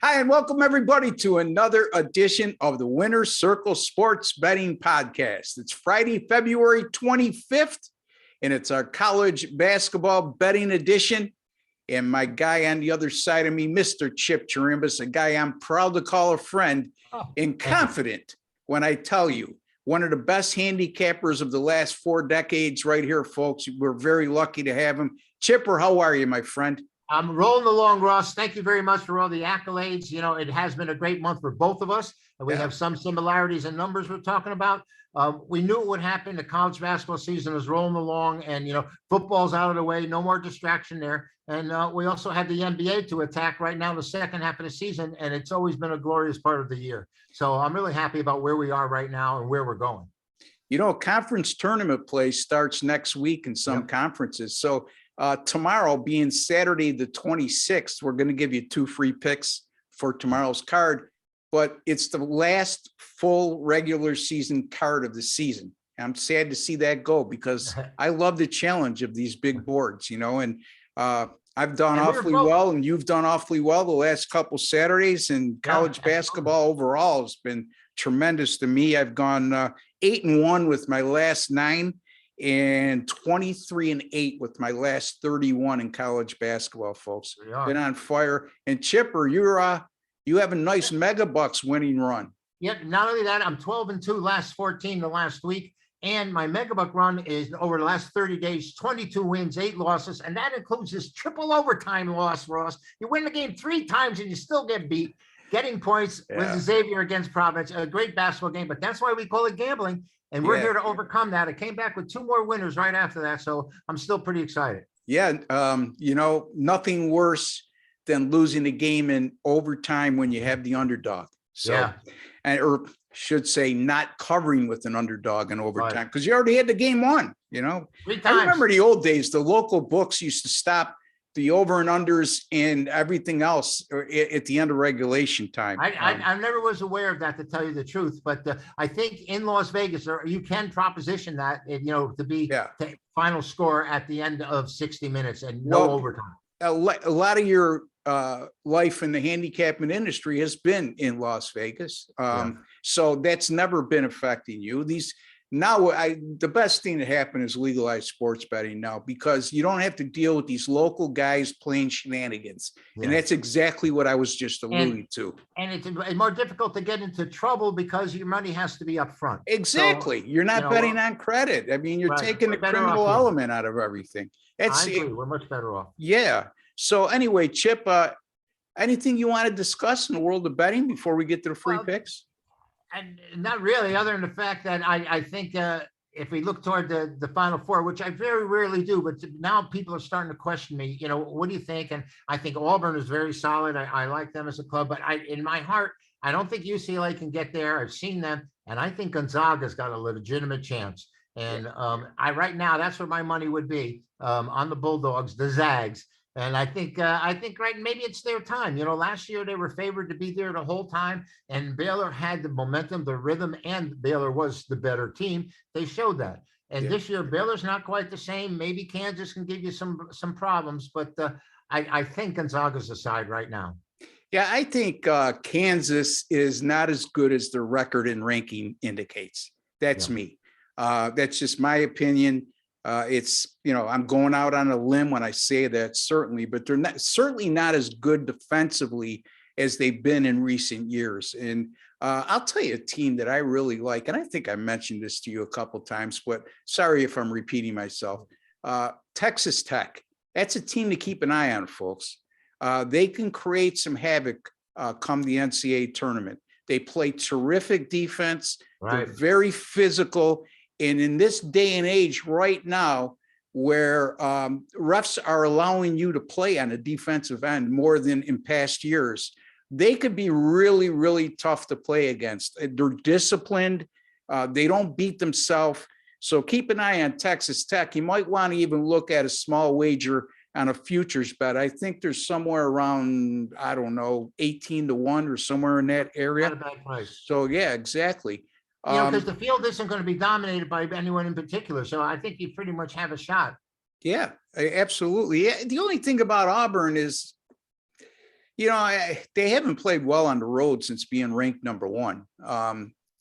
Hi, and welcome everybody to another edition of the Winner's Circle Sports Betting Podcast. It's Friday, February 25th, and it's our college basketball betting edition. And my guy on the other side of me, Mr. Chip Chirimbus, a guy I'm proud to call a friend and confident when I tell you, one of the best handicappers of the last 4 decades right here, folks. We're very lucky to have him. Chipper, how are you, my friend? I'm rolling along, Ross. Thank you very much for all the accolades. You know, it has been a great month for both of us. And we have some similarities in numbers we're talking about. We knew it would happen. The college basketball season is rolling along and, football's out of the way. No more distraction there. And we also have the NBA to attack right now, the second half of the season. And it's always been a glorious part of the year. So I'm really happy about where we are right now and where we're going. Conference tournament play starts next week in some conferences. So tomorrow being Saturday, the 26th, we're going to give you 2 free picks for tomorrow's card, but it's the last full regular season card of the season. I'm sad to see that go because I love the challenge of these big boards, and I've done awfully well, and you've done awfully well the last couple Saturdays, and college basketball overall has been tremendous to me. I've gone 8-1 with my last 9. And 23-8 with my last 31 in college basketball, folks. Been on fire. And Chipper, you have a nice Megabucks winning run. Yeah, not only that, I'm 12-2 last 14 the last week. And my Megabuck run is over the last 30 days, 22 wins, 8 losses. And that includes this triple overtime loss, Ross. You win the game 3 times and you still get beat. Getting points with Xavier against Providence, a great basketball game. But that's why we call it gambling. And we're here to overcome that. I came back with 2 more winners right after that. So I'm still pretty excited. Yeah. Nothing worse than losing a game in overtime when you have the underdog. So, or should say not covering with an underdog in overtime because you already had the game won, 3 times. I remember the old days, the local books used to stop the over and unders and everything else at the end of regulation time. I never was aware of that, to tell you the truth, but I think in Las Vegas, you can proposition that, to be the final score at the end of 60 minutes and no overtime. A lot of your life in the handicapping industry has been in Las Vegas. So that's never been affecting you. The best thing that happened is legalized sports betting now, because you don't have to deal with these local guys playing shenanigans. And that's exactly what I was just alluding to. And it's more difficult to get into trouble because your money has to be up front. Exactly. So, you're not betting on credit. I mean, you're taking the criminal element out of everything. I agree. We're much better off. Yeah. So anyway, Chip, anything you want to discuss in the world of betting before we get to the free picks? And not really, other than the fact that I think if we look toward the Final Four, which I very rarely do, but now people are starting to question me, what do you think? And I think Auburn is very solid. I like them as a club, but in my heart, I don't think UCLA can get there. I've seen them, and I think Gonzaga's got a legitimate chance. And right now, that's where my money would be, on the Bulldogs, the Zags. And I think maybe it's their time. Last year they were favored to be there the whole time, and Baylor had the momentum, the rhythm, and Baylor was the better team. They showed that. And this year Baylor's not quite the same. Maybe Kansas can give you some problems, but I think Gonzaga's the side right now. Yeah, I think Kansas is not as good as their record and ranking indicates. That's me. That's just my opinion. I'm going out on a limb when I say that, certainly, but they're certainly not as good defensively as they've been in recent years. And I'll tell you a team that I really like, and I think I mentioned this to you a couple of times, but sorry if I'm repeating myself. Texas Tech. That's a team to keep an eye on, folks. They can create some havoc come the NCAA tournament. They play terrific defense. They're very physical. And in this day and age right now, where refs are allowing you to play on a defensive end more than in past years, they could be really, really tough to play against. They're disciplined. They don't beat themselves. So keep an eye on Texas Tech. You might want to even look at a small wager on a futures bet. I think there's somewhere around, 18-1 or somewhere in that area. Not a bad price. So, yeah, exactly. Because the field isn't going to be dominated by anyone in particular. So I think you pretty much have a shot. Yeah, absolutely. Yeah, the only thing about Auburn is They haven't played well on the road since being ranked number one.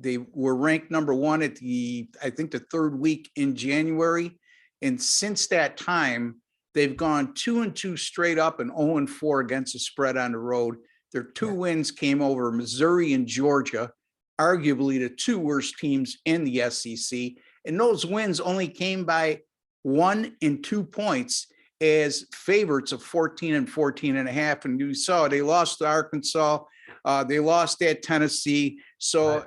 They were ranked number one at I think the third week in January. And since that time, they've gone 2-2 straight up and 0-4 against the spread on the road. Their two wins came over Missouri and Georgia, arguably the two worst teams in the SEC. And those wins only came by 1 and 2 points as favorites of 14 and 14.5. And you saw they lost to Arkansas. They lost at Tennessee. So,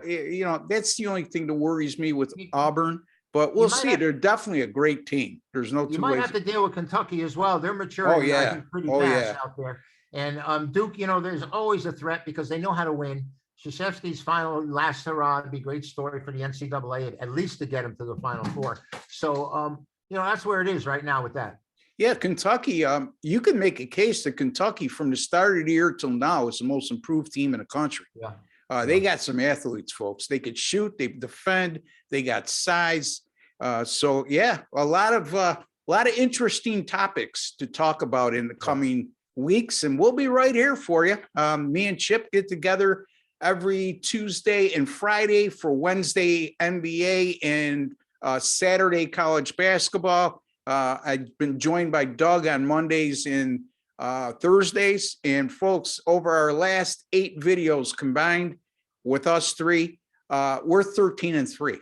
that's the only thing that worries me with Auburn. But we'll see. They're definitely a great team. There's no two ways. You might have to deal with Kentucky as well. They're maturing, I think, pretty fast out there. And Duke, there's always a threat because they know how to win. Krzyzewski's final last hurrah would be a great story for the NCAA, at least to get him to the Final Four. So, that's where it is right now with that. Yeah, Kentucky, you can make a case that Kentucky from the start of the year till now is the most improved team in the country. Yeah. They got some athletes, folks. They could shoot, they defend, they got size. So yeah, a lot of interesting topics to talk about in the coming weeks, and we'll be right here for you. Me and Chip get together every Tuesday and Friday for Wednesday NBA and Saturday college basketball. I've been joined by Doug on Mondays and Thursdays. And folks, over our last 8 videos combined with us three, we're 13-3,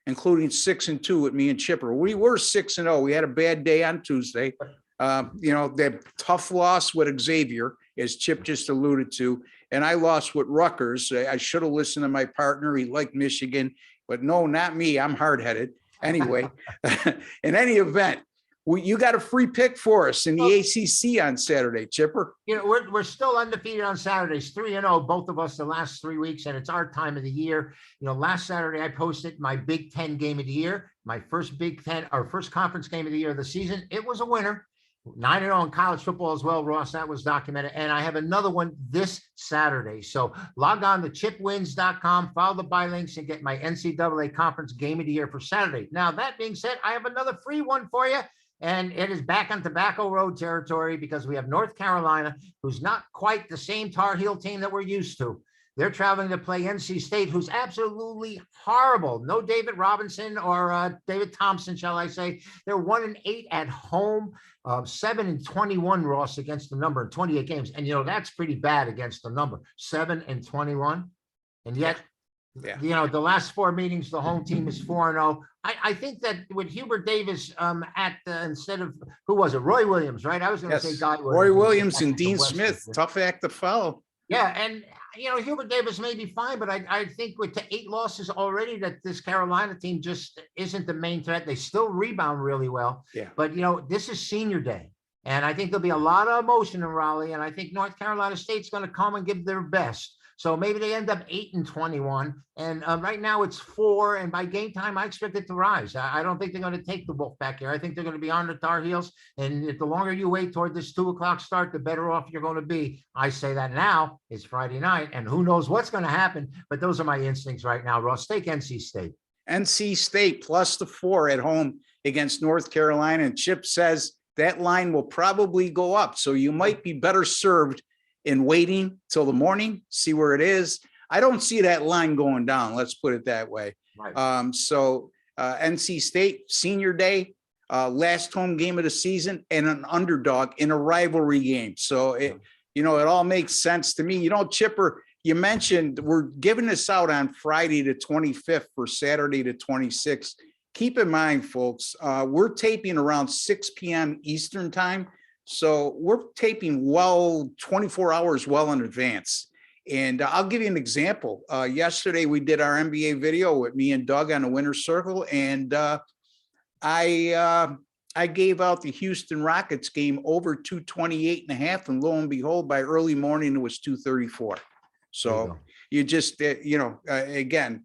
including 6-2 with me and Chipper. We were 6-0. We had a bad day on Tuesday. That tough loss with Xavier, as Chip just alluded to. And I lost with Rutgers. I should have listened to my partner. He liked Michigan, but no, not me. I'm hard-headed. Anyway, in any event, you got a free pick for us in the ACC on Saturday, Chipper. We're still undefeated on Saturdays, 3-0, both of us the last 3 weeks, and it's our time of the year. Last Saturday I posted my Big Ten game of the year, my first Big Ten, our first conference game of the year of the season. It was a winner. 9-0 in college football as well, Ross. That was documented. And I have another one this Saturday. So log on to chipwins.com, follow the buy links, and get my NCAA conference game of the year for Saturday. Now, that being said, I have another free one for you. And it is back on Tobacco Road territory because we have North Carolina, who's not quite the same Tar Heel team that we're used to. They're traveling to play NC State, who's absolutely horrible. No David Robinson or David Thompson, shall I say. They're 1-8 at home, 7-21, Ross, against the number in 28 games. And, that's pretty bad against the number, 7-21. And yet, the last 4 meetings, the home team is 4-0. I think that with Hubert Davis instead of, who was it? Roy Williams, right? I was going to say Guy Williams. Roy Williams and Dean Smith, tough act to follow. Yeah, and Hubert Davis may be fine, but I think with 8 losses already, that this Carolina team just isn't the main threat. They still rebound really well. Yeah. But this is senior day, and I think there'll be a lot of emotion in Raleigh, and I think North Carolina State's going to come and give their best. So maybe they end up 8-21, and right now it's 4. And by game time, I expect it to rise. I don't think they're going to take the wolf back here. I think they're going to be on the Tar Heels. And the longer you wait toward this 2:00 start, the better off you're going to be. I say that now. It's Friday night, and who knows what's going to happen. But those are my instincts right now. Ross, take NC State. NC State plus the 4 at home against North Carolina. And Chip says that line will probably go up. So you might be better served in waiting till the morning, see where it is. I don't see that line going down. Let's put it that way. Right. NC State senior day, last home game of the season, and an underdog in a rivalry game. So it all makes sense to me. Chipper, you mentioned we're giving this out on Friday the 25th for Saturday the 26th. Keep in mind, folks, we're taping around 6 p.m. Eastern time. So we're taping 24 hours well in advance. And I'll give you an example. Yesterday, we did our NBA video with me and Doug on the winner's circle. And I gave out the Houston Rockets game over 228.5. And lo and behold, by early morning, it was 234. So you just, again,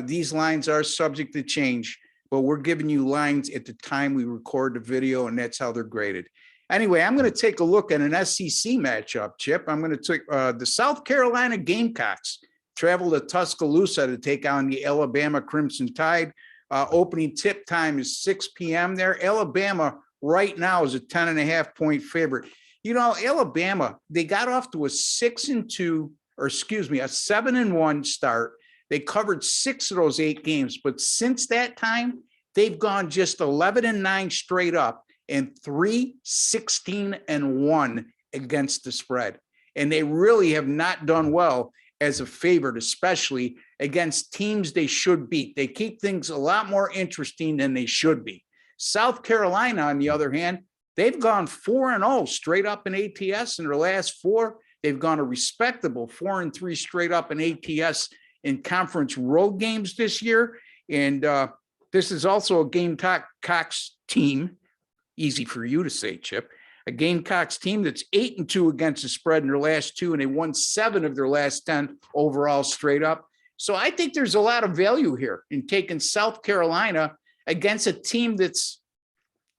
these lines are subject to change, but we're giving you lines at the time we record the video, and that's how they're graded. Anyway, I'm going to take a look at an SEC matchup, Chip. I'm going to take the South Carolina Gamecocks travel to Tuscaloosa to take on the Alabama Crimson Tide. Opening tip time is 6 p.m. there. Alabama right now is a 10.5 point favorite. You know, Alabama, they got off to a 6-2, or excuse me, a 7-1 start. They covered 6 of those 8 games, but since that time, they've gone just 11-9 straight up and 3-16-1 against the spread. And they really have not done well as a favorite, especially against teams they should beat. They keep things a lot more interesting than they should be. South Carolina, on the other hand, they've gone 4-0 straight up in ATS in their last 4. They've gone a respectable 4-3 straight up in ATS in conference road games this year. And this is also a Gamecocks team, easy for you to say, Chip, a Gamecocks team that's 8-2 against the spread in their last 2, and they won 7 of their last 10 overall straight up. So I think there's a lot of value here in taking South Carolina against a team that's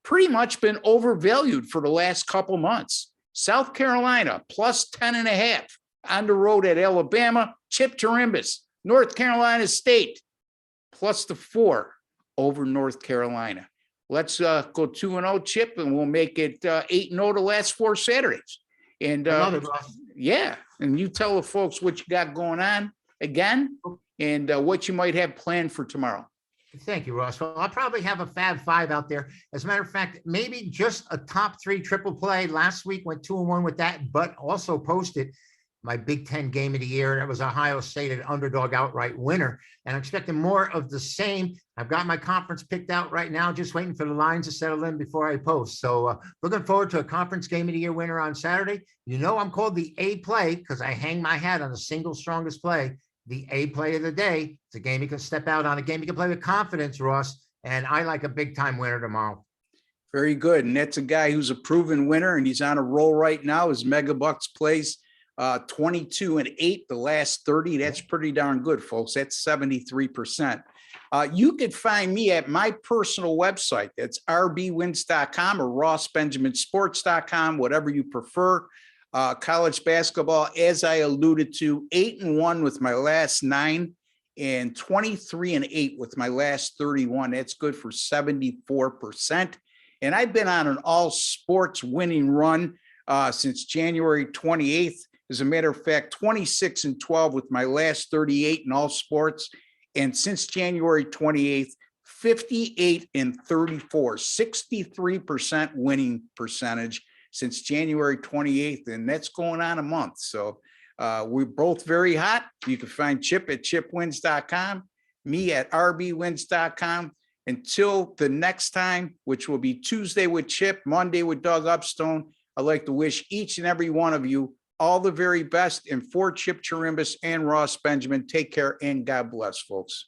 pretty much been overvalued for the last couple months. South Carolina plus 10.5 on the road at Alabama. Chip Chirimbus, North Carolina State plus the 4 over North Carolina. Let's go 2-0, Chip, and we'll make it 8-0 the last 4 Saturdays. And yeah, and you tell the folks what you got going on again and what you might have planned for tomorrow. Thank you, Ross. Well, I'll probably have a Fab 5 out there. As a matter of fact, maybe just a top 3 triple play. Last week went 2-1 with that, but also posted my Big Ten game of the year. That was Ohio State, an underdog outright winner. And I'm expecting more of the same. I've got my conference picked out right now, just waiting for the lines to settle in before I post. So looking forward to a conference game of the year winner on Saturday. You know, I'm called the A play because I hang my hat on the single strongest play. The A play of the day. It's a game you can step out on, a game you can play with confidence, Ross. And I like a big time winner tomorrow. Very good. And that's a guy who's a proven winner, and he's on a roll right now. His Megabucks plays 22-8 the last 30. That's pretty darn good, folks. That's 73%. You could find me at my personal website. That's rbwins.com or rossbenjaminsports.com, whatever you prefer. College basketball, as I alluded to, 8-1 with my last 9 and 23-8 with my last 31. That's good for 74%. And I've been on an all sports winning run since January 28th. As a matter of fact, 26-12 with my last 38 in all sports. And since January 28th, 58-34, 63% winning percentage since January 28th. And that's going on a month. So we're both very hot. You can find Chip at chipwins.com, me at rbwins.com. Until the next time, which will be Tuesday with Chip, Monday with Doug Upstone, I'd like to wish each and every one of you all the very best. And for Chip Chirimbus and Ross Benjamin, take care and God bless, folks.